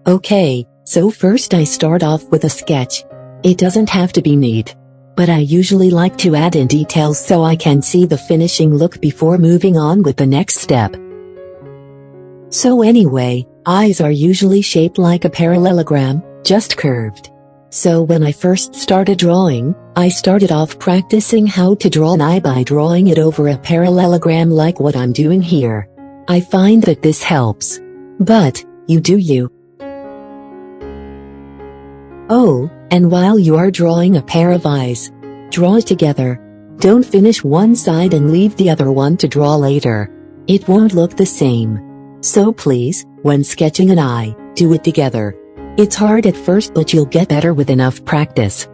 Okay, so first I start off with a sketch. It doesn't have to be neat, but I usually like to add in details so I can see the finishing look before moving on with the next step. So anyway, eyes are usually shaped like a parallelogram, just curved. So when I first started drawing, I started off practicing how to draw an eye by drawing it over a parallelogram like what I'm doing here. I find that this helps. But, you do you. Oh, and while you are drawing a pair of eyes, draw it together. Don't finish one side and leave the other one to draw later. It won't look the same. So please, when sketching an eye, do it together. It's hard at first, but you'll get better with enough practice.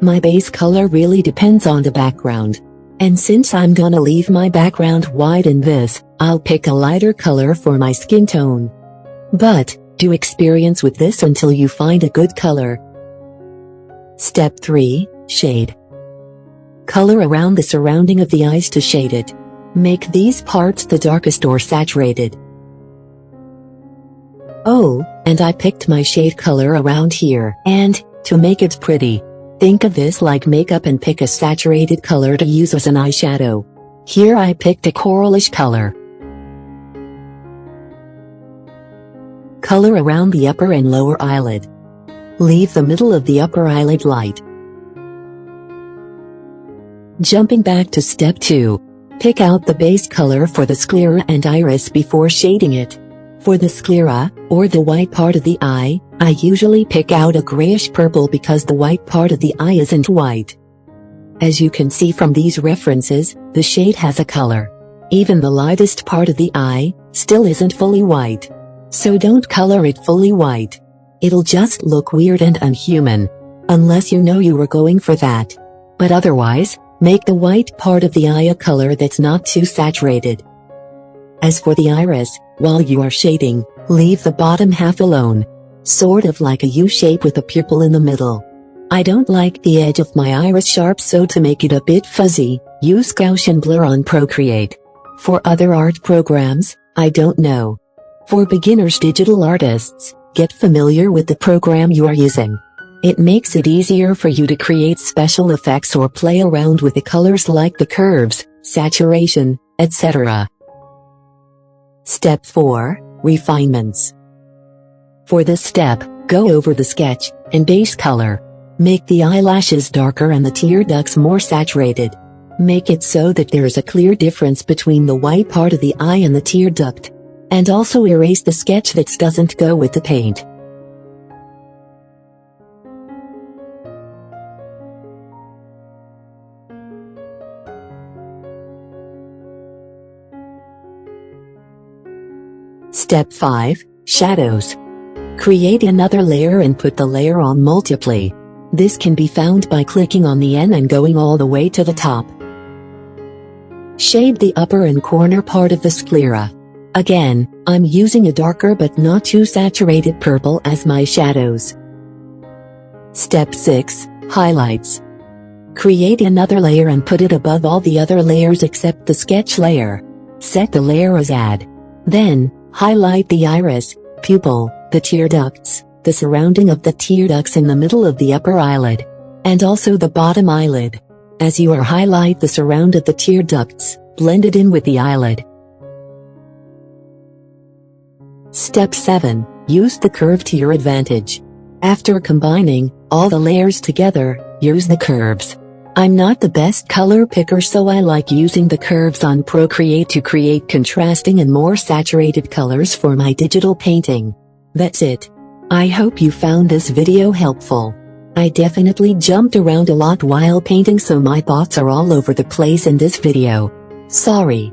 My base color really depends on the background. And since I'm gonna leave my background white in this, I'll pick a lighter color for my skin tone. But, do experience with this until you find a good color. Step 3, Shade. Color around the surrounding of the eyes to shade it. Make these parts the darkest or saturated. Oh, and I picked my shade color around here. And, to make it pretty, think of this like makeup and pick a saturated color to use as an eyeshadow. Here I picked a coralish color. Color around the upper and lower eyelid. Leave the middle of the upper eyelid light. Jumping back to step 2. Pick out the base color for the sclera and iris before shading it. For the sclera, or the white part of the eye, I usually pick out a grayish purple because the white part of the eye isn't white. As you can see from these references, the shade has a color. Even the lightest part of the eye still isn't fully white. So don't color it fully white. It'll just look weird and unhuman. Unless you know you were going for that. But otherwise, make the white part of the eye a color that's not too saturated. As for the iris, while you are shading, leave the bottom half alone. Sort of like a U shape with a pupil in the middle. I don't like the edge of my iris sharp, so to make it a bit fuzzy, use Gaussian blur on Procreate. For other art programs, I don't know. For beginners digital artists, get familiar with the program you are using. It makes it easier for you to create special effects or play around with the colors like the curves, saturation, etc. Step 4, Refinements. For this step, go over the sketch and base color. Make the eyelashes darker and the tear ducts more saturated. Make it so that there is a clear difference between the white part of the eye and the tear duct. And also erase the sketch that doesn't go with the paint. Step 5, Shadows. Create another layer and put the layer on Multiply. This can be found by clicking on the N and going all the way to the top. Shade the upper and corner part of the sclera. Again, I'm using a darker but not too saturated purple as my shadows. Step 6, Highlights. Create another layer and put it above all the other layers except the sketch layer. Set the layer as Add. Then, highlight the iris, pupil, the tear ducts, the surrounding of the tear ducts in the middle of the upper eyelid, and also the bottom eyelid. As you highlight the surround of the tear ducts, blend it in with the eyelid. Step 7, use the curve to your advantage. After combining all the layers together, use the curves. I'm not the best color picker, so I like using the curves on Procreate to create contrasting and more saturated colors for my digital painting. That's it. I hope you found this video helpful. I definitely jumped around a lot while painting, so my thoughts are all over the place in this video. Sorry.